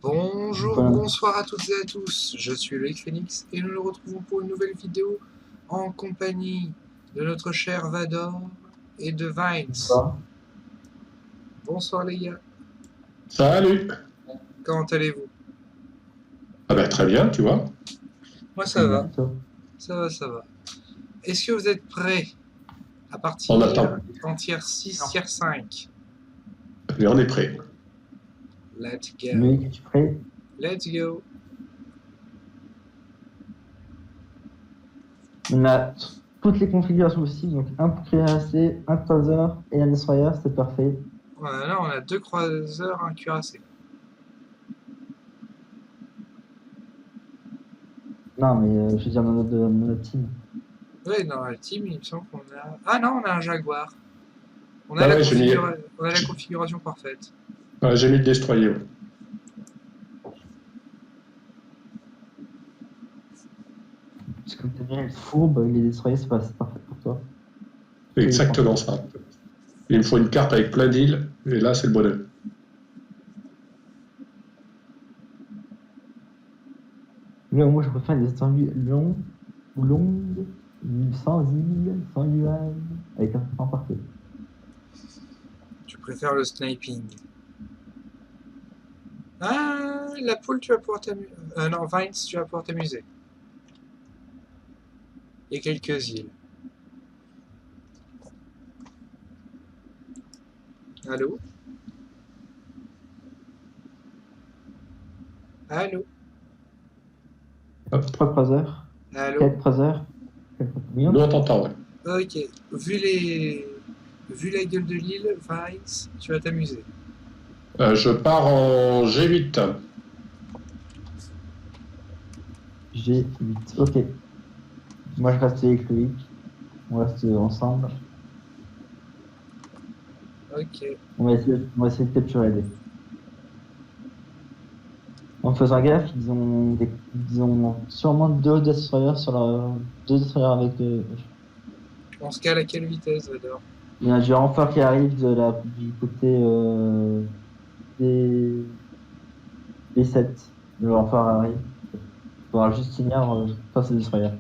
Bonjour, Voilà. bonsoir à toutes et à tous, je suis Loïc Phoenix et nous nous retrouvons pour une nouvelle vidéo en compagnie de notre cher Vador et de Vines. Bonsoir. Bonsoir les gars, Salut. comment allez-vous? Ah ben, très bien, tu vois. Moi Très ça bien, va, et toi? ça va, ça va. Est-ce que vous êtes prêts à On partir attend. en tier 6, tier 5? Mais on est prêt. Let's go, Loïc, es-tu prêt? let's go. On a toutes les configurations possibles, donc un pour cuirassé, un croiseur et un destroyer, c'est parfait. Voilà, on a deux croiseurs, un cuirassé. Non, mais je veux dire dans notre team. Ouais, dans la team il me semble qu'on a... Ah non, on a un jaguar. On a Ah la, ouais, on a la j'ai configuration parfaite. j'ai mis le destroyer. Ouais. Parce que t'as bien le fourbe, les destroyers, c'est parfait pour toi. C'est Et les exactement transports. ça. Il me faut une carte avec plein d'îles, et là, c'est le bonheur. Là, moi, je préfère des entendues longues, sans île, sans nuages, avec un temps parfait. Tu préfères le sniping. Ah, la poule, tu vas pouvoir t'amuser. Non, Vines, tu vas pouvoir t'amuser. Il y a quelques îles. Allô? Allô? Hop. 3 croiseurs, Allô? 4 croiseurs, oui, Nous, on t'entend, ouais. Ok. Vu la gueule de l'île, Vines, tu vas t'amuser. Je pars en G8. j'ai 8. Ok. Moi, je reste avec Loïc. On reste ensemble. Ok. On va essayer de capturer les. En faisant gaffe, ils ont sûrement deux destroyers avec. On se cale à quelle vitesse, Vador? Il y a un géant fort qui arrive du côté des, des 7. Le géant fort arrive. Il faudra juste tenir face aux destroyers.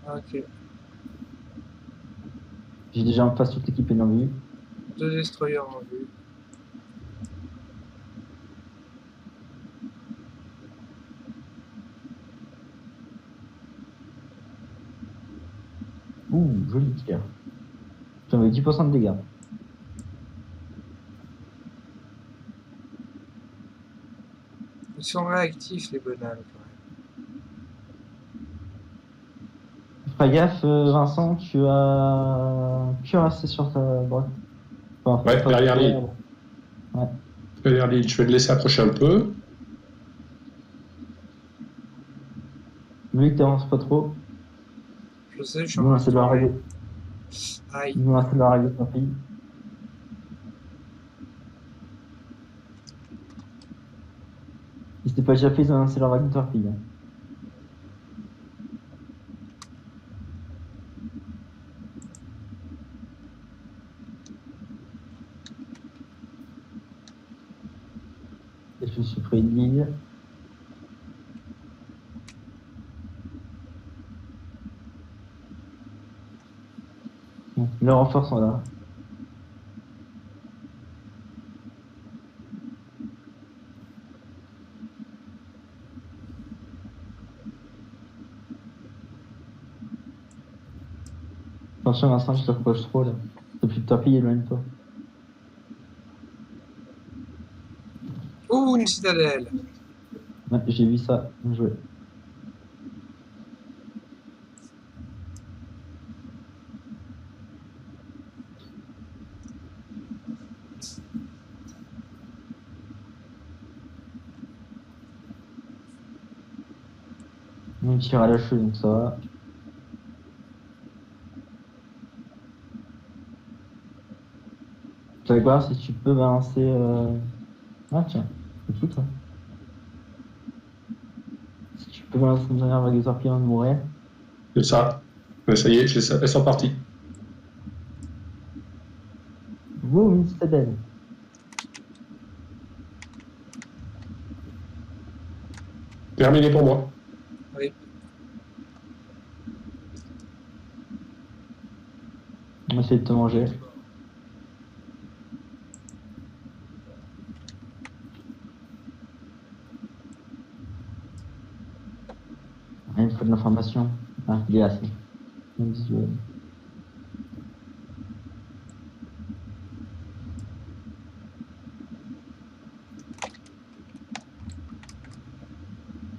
Ok. J'ai déjà en face toute l'équipe ayant vu. Deux destroyers en vue. Ouh, joli tir. J'en ai 10% de dégâts. Ils sont réactifs, les bonhommes, quand Fais gaffe, Vincent, tu as cuirassé sur ta droite. Enfin, Ouais, sur ta derrière l'île. droite. Ouais. Derrière l'île. Je vais le laisser approcher un peu. Lui, t'avances pas trop. même. Je sais, je suis Ils en vont train de essayer de leur tourner. régler. Aïe. Ils vont essayer de leur régler sa fille. Si c'était pas déjà fait, ils ont lancé leur régler leur fille. Et je suis près de l'île. Bon, les renforts sont là. Attention, Vincent, tu t'approches trop là. T'as plus de ta fille, éloigne-toi. Ouh, une citadelle. Ouais, j'ai vu ça. Bien joué. On tire à la cheveux, donc ça va. Tu vas voir si tu peux balancer. Ah, tiens, écoute, toi. Si tu peux balancer une dernière vague de torpille avant de mourir. C'est ça. Mais ça y est, elles sont parties. Wow, une citadelle. Terminé pour moi. Oui. On va essayer de te manger. Ah, il me faut de l'information. Ah, il est là, c'est. Visuel.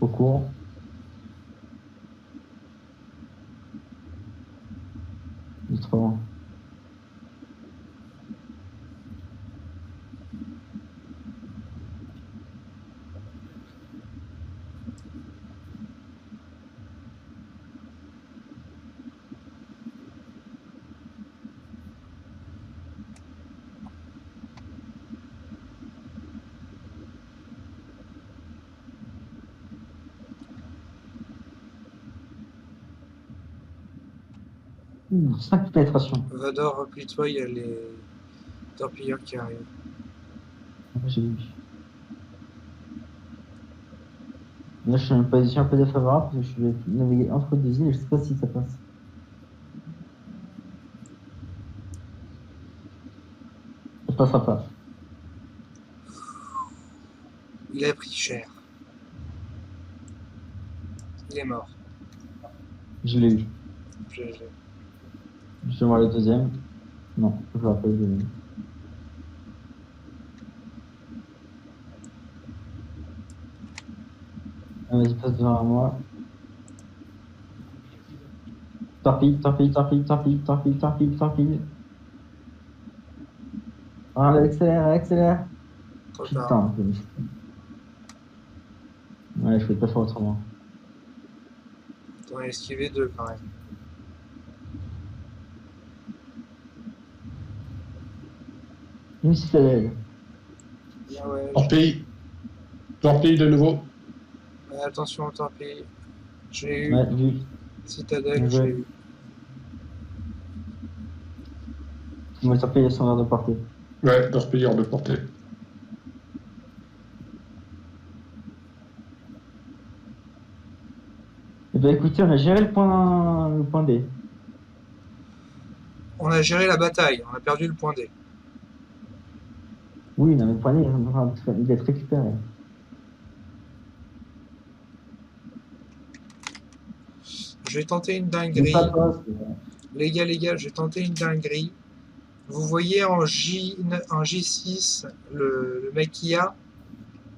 Au cours. Il est trop loin. Ouh, 5 pénétrations. Vador, replie-toi, il y a les torpilleurs qui arrivent. Ah, j'ai vu. Là, je suis dans une position un peu défavorable parce que je vais naviguer entre deux îles et je sais pas si ça passe. Ça passera pas. Il a pris cher. Il est mort. Je l'ai eu. GG. Je vais voir le deuxième. Non, je vais pas le deuxième. Ah, vas-y, passe devant moi. Torpille, torpille, torpille, torpille, torpille, torpille, torpille. Ah, elle accélère, elle accélère. Trop tard. Putain. Ouais, je vais pas faire autrement. T'en as esquivé deux quand même. Une citadelle. Ah ouais, Torpille. Torpille de nouveau. attention aux torpilles. J'ai eu Ouais, vu. Citadelle, Ouais. j'ai eu. Moi, torpille, elles sont hors de portée. Ouais, torpille hors de portée. Eh ben, écoutez, on a géré le point D. On a géré la bataille, on a perdu le point D. Oui, non, mais le point D, il doit être récupéré. Je vais tenter une Mais dinguerie. ça passe. Les gars, je vais tenter une dinguerie. Vous voyez en J6 le mec qu'il y a.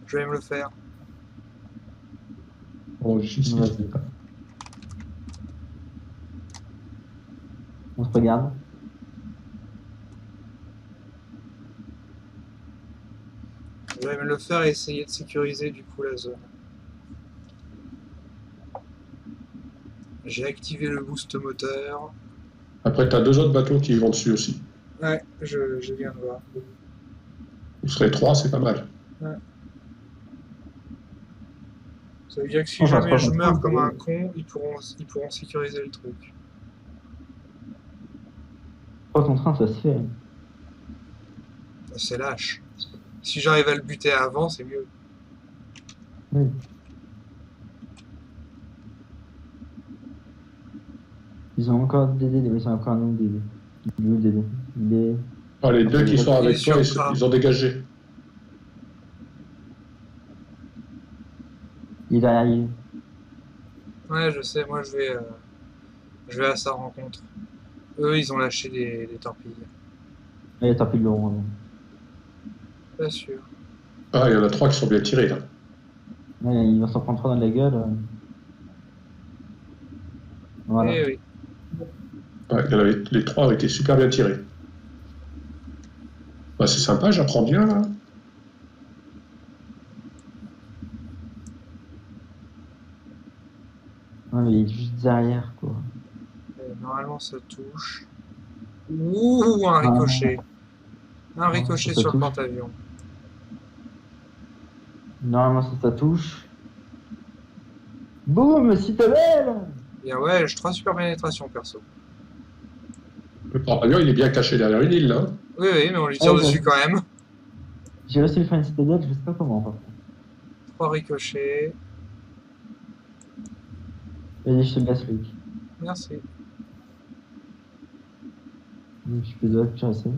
Je vais me le faire. Bon, j'y suis. Vas-y. On se regarde. Je vais me le faire et essayer de sécuriser du coup la zone. J'ai activé le boost moteur. Après, t'as deux autres bateaux qui vont dessus aussi. Ouais, je viens de voir. Vous serez trois, c'est pas mal. Ça veut dire que si On va jamais se je meurs reprendre. comme un con, ils pourront sécuriser le truc. Pas ton train, ça se fait. C'est lâche. Si j'arrive à le buter avant, c'est mieux. Oui. Ils ont encore des dés, ils ont encore un nombre de dés. Ah, les deux qui sont avec sur toi, ça. ils ont dégagé. Il est derrière lui. Ouais, je sais, moi je vais à sa rencontre. Eux, ils ont lâché des torpilles. Il a tapé le rond. Pas sûr. Ah, il y en a trois qui sont bien tirés, là. Ouais, il va s'en prendre trois dans la gueule. Voilà. Eh oui. Ouais, il y en avait, les trois ont été super bien tirés. Bah, c'est sympa, j'apprends bien, là. Ouais, mais il est juste derrière, quoi. Normalement, ça touche. Ouh, un ricochet. Un ricochet ça sur le touche. porte-avions. Normalement, ça touche. Boum, citadelle! Bien ouais, j'ai 3 super pénétrations perso. Le porte-avions, il est bien caché derrière une île, là. Oui, mais on lui tire Ouais, dessus quand même. J'ai réussi à faire une citadelle, je sais pas comment, par contre. 3 ricochets. Vas-y, je te laisse, Luc. Merci. Je peux dois te chasser.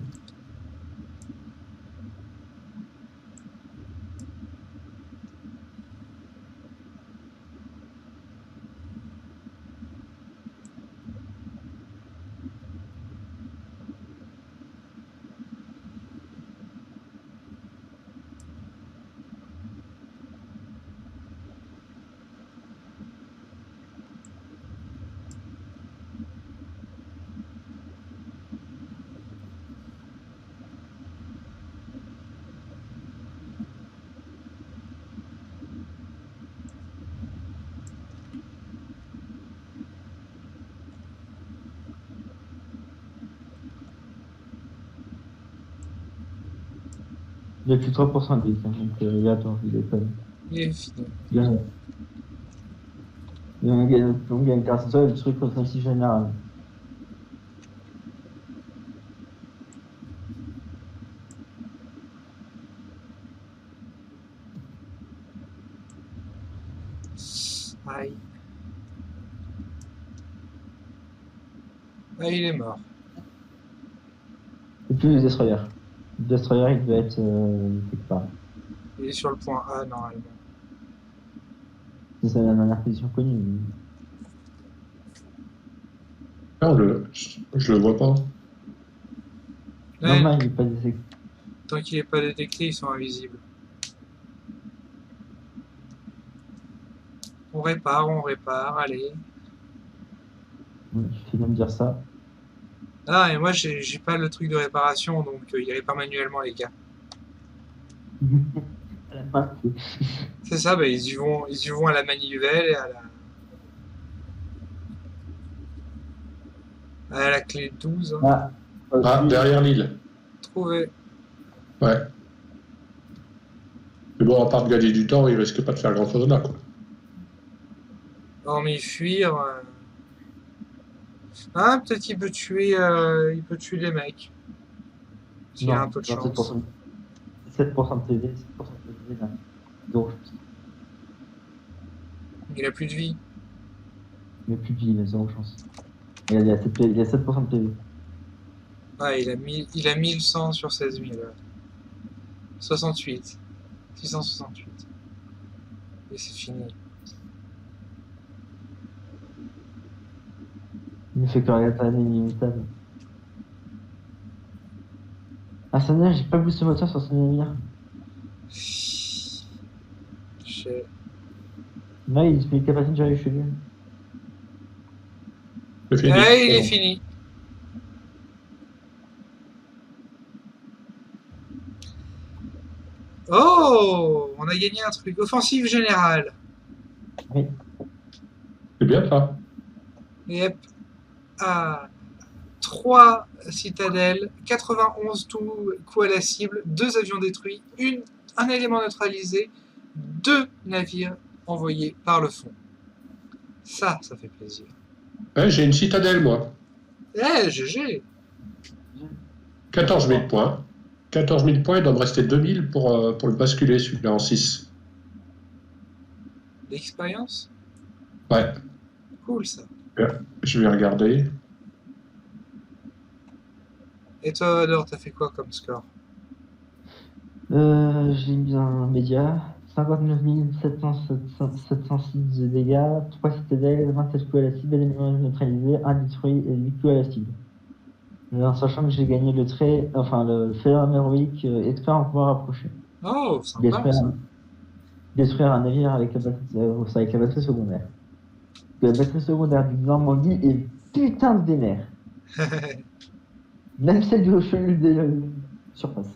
Il a plus 3% de Luc, hein, donc il est à toi, il est pas. Il est fini. Bien. Et on gagne grâce à toi le truc offensif général. Aïe. Ah, il est mort. Et puis le Destroyer. Le Destroyer, il doit être quelque part. Il est sur le point A normalement. C'est la dernière position connue. Non, je le vois pas. Ouais, Normal, il n'est pas détecté. tant qu'il n'est pas détecté, ils sont invisibles. On répare, allez. Je fais bien de dire ça. Ah, et moi j'ai pas le truc de réparation, donc il répare manuellement les gars. À la fin, C'est ça, bah, ils y vont à la manivelle et à la clé 12. Hein. Ah, derrière l'île. Trouvé. Ouais. Mais bon, à part de gagner du temps, il risque pas de faire grand-chose là, quoi. Hormis fuir. Ah, peut-être qu'il peut tuer, il peut tuer les mecs. S'il a un peu de chance. 7% de TV, 7% de TV, là. Donc, Il a plus de vie. mais plus de vie, il a 0 chance. Il y a 7% de TV. Ah, il a 1100 sur 16 000. 68. 668. Et c'est fini. Il me fait que regarder un inimitable. Ah, ça neige, j'ai pas boosté moteur sur ce navire. J'ai- Là, il se met capacité de gérer les cheveux. C'est fini. Eh, il C'est est bon. fini. Oh, on a gagné un truc. Offensive générale. Oui. C'est bien ça. Yep. Ah, 3 citadelles, 91 coups à la cible, 2 avions détruits, un élément neutralisé, 2 navires envoyés par le fond. Ça fait plaisir. Ouais, j'ai une citadelle, moi. Eh, GG. 14 000 points. 14 000 points, il doit me rester 2 000 pour le basculer, celui-là, en 6. L'expérience. Ouais, Cool ça. je vais regarder. Et toi, Adore, t'as fait quoi comme score? J'ai mis un média. 59 706 de dégâts, 3 citadelles, 27 coups à la cible, éléments neutralisés, 1 détruit et 8 coups à la cible. En sachant que j'ai gagné le phénomène héroïque expert en pouvoir approcher. Oh, sympa ça. Détruire un navire avec la batterie secondaire. La batterie secondaire du Normandie est putain de vénère. Même celle du chenil de surpasse.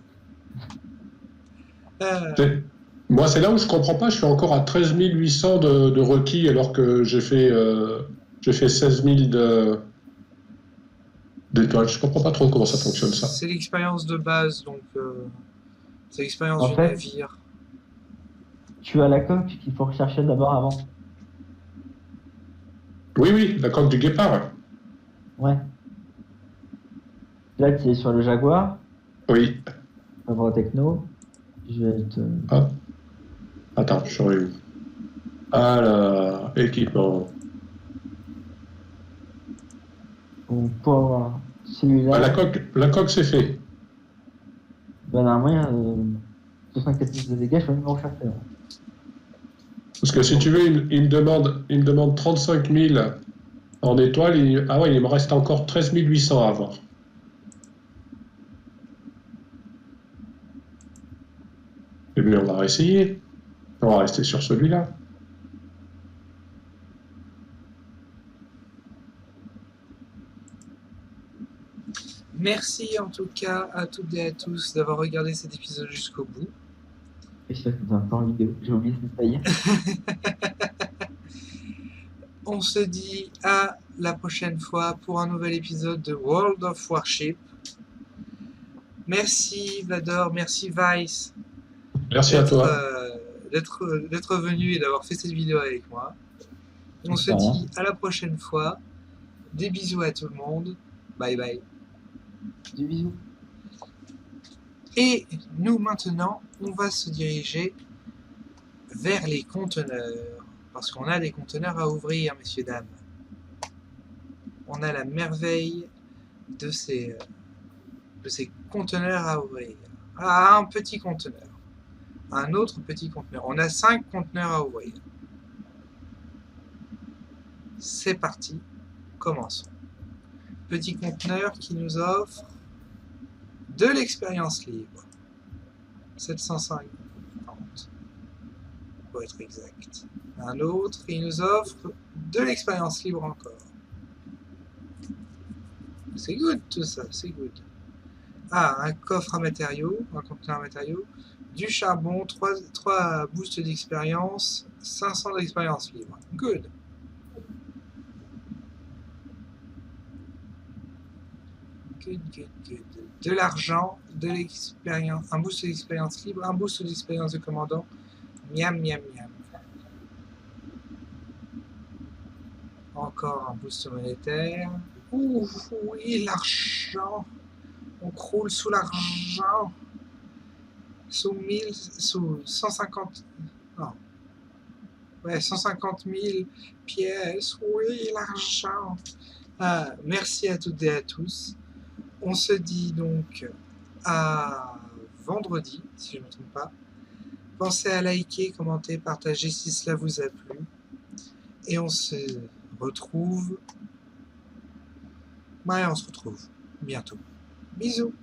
Moi, c'est là où je comprends pas. Je suis encore à 13 800 de requis alors que j'ai fait 16 000 d'étoiles. Je comprends pas trop comment ça fonctionne, ça. C'est l'expérience de base, donc c'est l'expérience En du fait, navire. tu as la coque qu'il faut rechercher d'abord avant. Oui, la coque du guépard. Ouais. Là, tu es sur le Jaguar. Oui. Avant techno. Je vais te. Ah. Attends, je suis où? Ah là, équipement. Donc, pour avoir Bah, celui-là, la coque c'est fait. normalement, 64 000 de dégâts, je vais même me rechercher. Parce que si tu veux, il me demande 35 000 en étoile. Ah ouais, il me reste encore 13 800 à avoir. Eh bien, on va réessayer. On va rester sur celui-là. Merci en tout cas à toutes et à tous d'avoir regardé cet épisode jusqu'au bout. Et ça, c'est un peu en vidéo. J'ai oublié ce détail. On se dit à la prochaine fois pour un nouvel épisode de World of Warship. Merci Vador, merci Vice Merci à toi. d'être venu et d'avoir fait cette vidéo avec moi. On se De rien. dit à la prochaine fois. Des bisous à tout le monde. Bye bye. Des bisous. Et nous maintenant, on va se diriger vers les conteneurs. Parce qu'on a des conteneurs à ouvrir, messieurs, dames. On a la merveille de ces conteneurs à ouvrir. Ah, un petit conteneur. Un autre petit conteneur. On a 5 conteneurs à ouvrir. C'est parti. Commençons. Petit conteneur qui nous offre de l'expérience libre. 750 pour être exact. Un autre qui nous offre de l'expérience libre encore. C'est good tout ça, c'est good. Ah, un coffre à matériaux, un conteneur à matériaux, du charbon, 3 boosts d'expérience, 500 d'expérience libre. Good. Good, good, good. De l'argent, de l'expérience, un boost d'expérience libre, un boost d'expérience de commandant. Miam, miam, miam. Encore un boost monétaire. Ouh, oui, l'argent. On croule sous l'argent. Sous 150. Non. Ouais, 150 000 pièces. Oui, l'argent. Ah, merci à toutes et à tous. On se dit donc à vendredi, si je ne me trompe pas. Pensez à liker, commenter, partager si cela vous a plu. Et on se retrouve. Ouais, on se retrouve bientôt. Bisous.